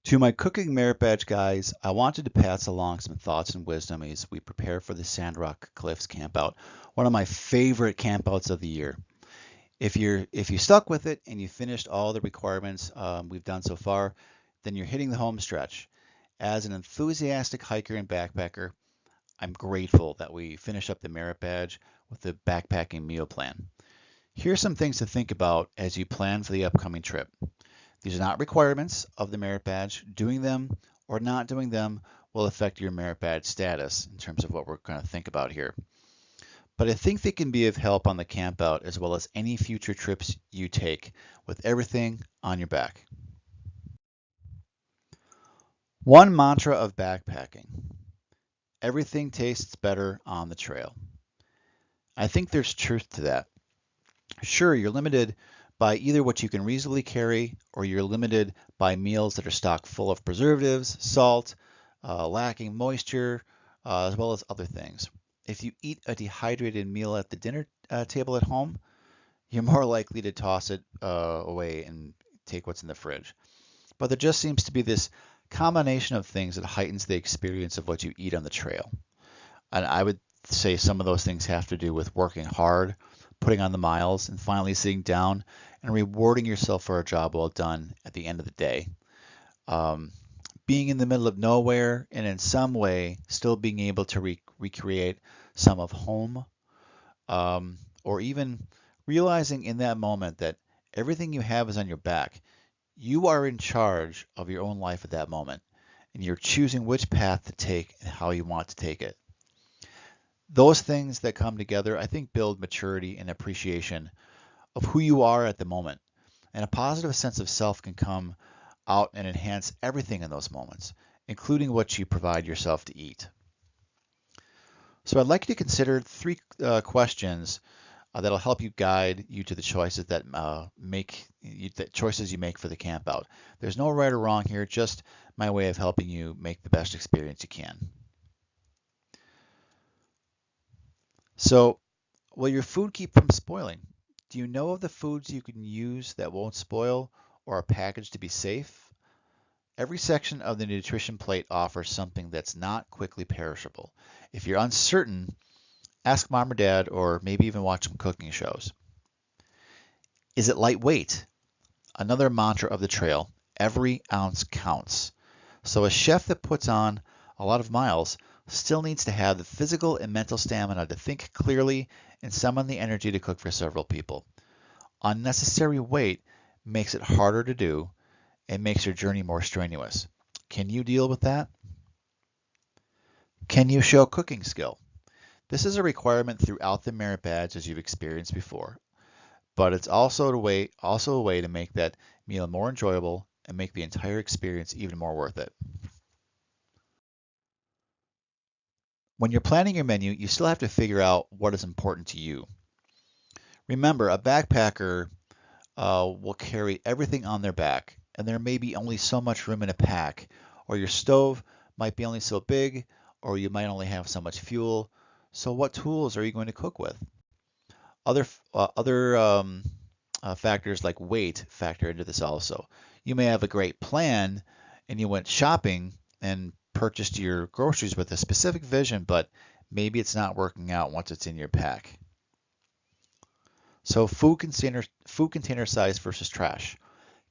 To my Cooking Merit Badge guys, I wanted to pass along some thoughts and wisdom as we prepare for the Sandrock Cliffs campout, one of my favorite campouts of the year. If you stuck with it and you finished all the requirements we've done so far, then you're hitting the home stretch. As an enthusiastic hiker and backpacker, I'm grateful that we finished up the Merit Badge with the backpacking meal plan. Here's some things to think about as you plan for the upcoming trip. These are not requirements of the merit badge. Doing them or not doing them will affect your merit badge status in terms of what we're going to think about here. But I think they can be of help on the campout as well as any future trips you take with everything on your back. One mantra of backpacking: everything tastes better on the trail. I think there's truth to that. Sure, you're limited by either what you can reasonably carry or you're limited by meals that are stocked full of preservatives, salt, lacking moisture, as well as other things. If you eat a dehydrated meal at the dinner table at home, you're more likely to toss it away and take what's in the fridge. But there just seems to be this combination of things that heightens the experience of what you eat on the trail. And I would say some of those things have to do with working hard, putting on the miles, and finally sitting down and rewarding yourself for a job well done at the end of the day. Um, Being in the middle of nowhere and in some way still being able to recreate some of home, or even realizing in that moment that everything you have is on your back. You are in charge of your own life at that moment, and you're choosing which path to take and how you want to take it. Those things that come together, I think, build maturity and appreciation of who you are at the moment. And a positive sense of self can come out and enhance everything in those moments, including what you provide yourself to eat. So I'd like you to consider three questions that'll help you guide you to the choices that the choices you make for the camp out. There's no right or wrong here, just my way of helping you make the best experience you can. So, will your food keep from spoiling? Do you know of the foods you can use that won't spoil or are packaged to be safe? Every section of the nutrition plate offers something that's not quickly perishable. If you're uncertain, ask mom or dad or maybe even watch some cooking shows. Is it lightweight? Another mantra of the trail: every ounce counts. So a chef that puts on a lot of miles still needs to have the physical and mental stamina to think clearly and summon the energy to cook for several people. Unnecessary weight makes it harder to do and makes your journey more strenuous. Can you deal with that? Can you show cooking skill? This is a requirement throughout the merit badge as you've experienced before, but it's also a way to make that meal more enjoyable and make the entire experience even more worth it. When you're planning your menu, you still have to figure out what is important to you. Remember, a backpacker will carry everything on their back, and there may be only so much room in a pack, or your stove might be only so big, or you might only have so much fuel. So what tools are you going to cook with? Other factors like weight factor into this also. You may have a great plan and you went shopping and purchased your groceries with a specific vision, but maybe it's not working out once it's in your pack. So food container size versus trash.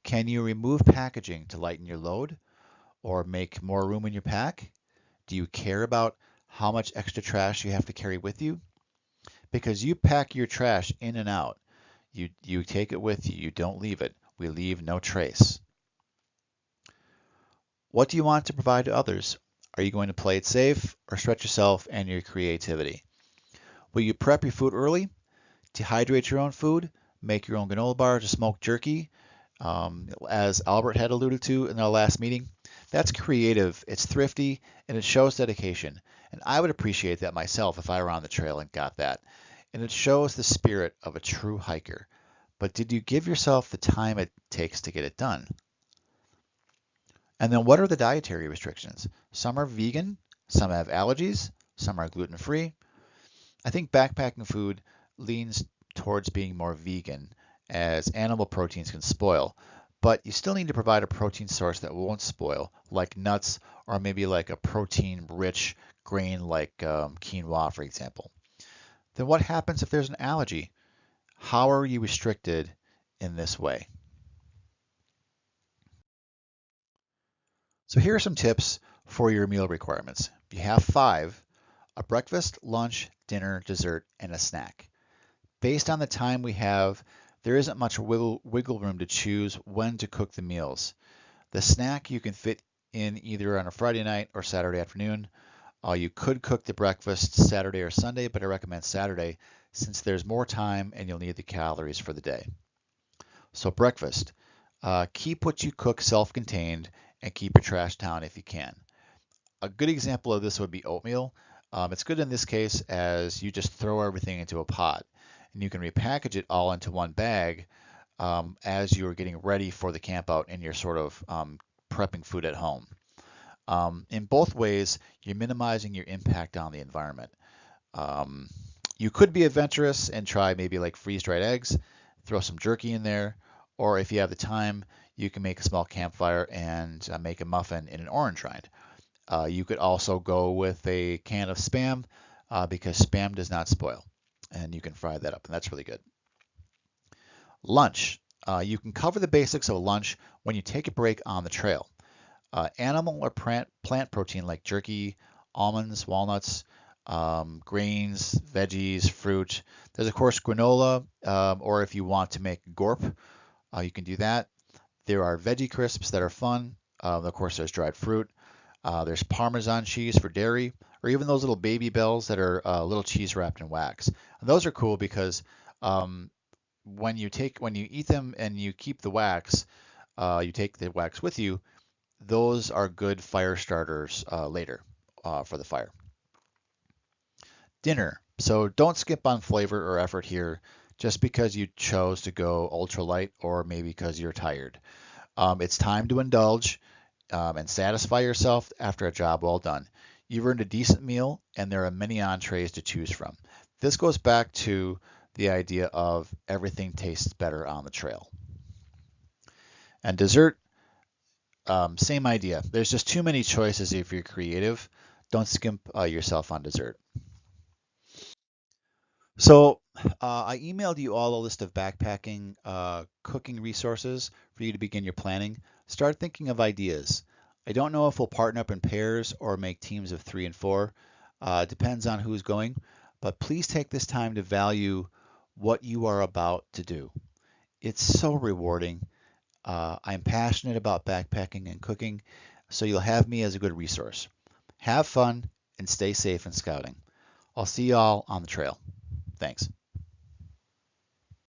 Can you remove packaging to lighten your load or make more room in your pack? Do you care about how much extra trash you have to carry with you? Because you pack your trash in and out. You take it with you. You don't leave it. We leave no trace. What do you want to provide to others? Are you going to play it safe or stretch yourself and your creativity? Will you prep your food early? Dehydrate your own food? Make your own granola bars or smoked jerky? As Albert had alluded to in our last meeting, that's creative, it's thrifty, and it shows dedication. And I would appreciate that myself if I were on the trail and got that. And it shows the spirit of a true hiker. But did you give yourself the time it takes to get it done? And then what are the dietary restrictions? Some are vegan, some have allergies, some are gluten-free. I think backpacking food leans towards being more vegan as animal proteins can spoil. but you still need to provide a protein source that won't spoil, like nuts or maybe like a protein-rich grain like quinoa, for example. Then what happens if there's an allergy? How are you restricted in this way? So here are some tips for your meal requirements. You have 5: a breakfast, lunch, dinner, dessert, and a snack. Based on the time we have, there isn't much wiggle room to choose when to cook the meals. The snack you can fit in either on a Friday night or Saturday afternoon. You could cook the breakfast Saturday or Sunday, but I recommend Saturday since there's more time and you'll need the calories for the day. So breakfast, keep what you cook self-contained and keep your trash down if you can. A good example of this would be oatmeal. It's good in this case as you just throw everything into a pot and you can repackage it all into one bag as you're getting ready for the camp out and you're sort of prepping food at home. In both ways, you're minimizing your impact on the environment. You could be adventurous and try maybe like freeze-dried eggs, throw some jerky in there, or if you have the time, you can make a small campfire and make a muffin in an orange rind. You could also go with a can of Spam because Spam does not spoil, and you can fry that up, and that's really good. Lunch. You can cover the basics of lunch when you take a break on the trail. Animal or plant protein like jerky, almonds, walnuts, grains, veggies, fruit. There's of course granola, or if you want to make gorp, you can do that. There are veggie crisps that are fun. Of course, there's dried fruit. There's Parmesan cheese for dairy, or even those little baby bells that are little cheese wrapped in wax. And those are cool because when you eat them and you keep the wax, you take the wax with you. Those are good fire starters later for the fire. Dinner. So don't skip on flavor or effort here just because you chose to go ultra light or maybe because you're tired. It's time to indulge and satisfy yourself after a job well done. You've earned a decent meal and there are many entrees to choose from. This goes back to the idea of everything tastes better on the trail. And dessert, same idea. There's just too many choices if you're creative. Don't skimp yourself on dessert. So I emailed you all a list of backpacking cooking resources for you to begin your planning. Start thinking of ideas. I don't know if we'll partner up in pairs or make teams of 3 and 4. Depends on who's going, but please take this time to value what you are about to do. It's so rewarding. I'm passionate about backpacking and cooking, so you'll have me as a good resource. Have fun and stay safe in scouting. I'll see you all on the trail. Thanks.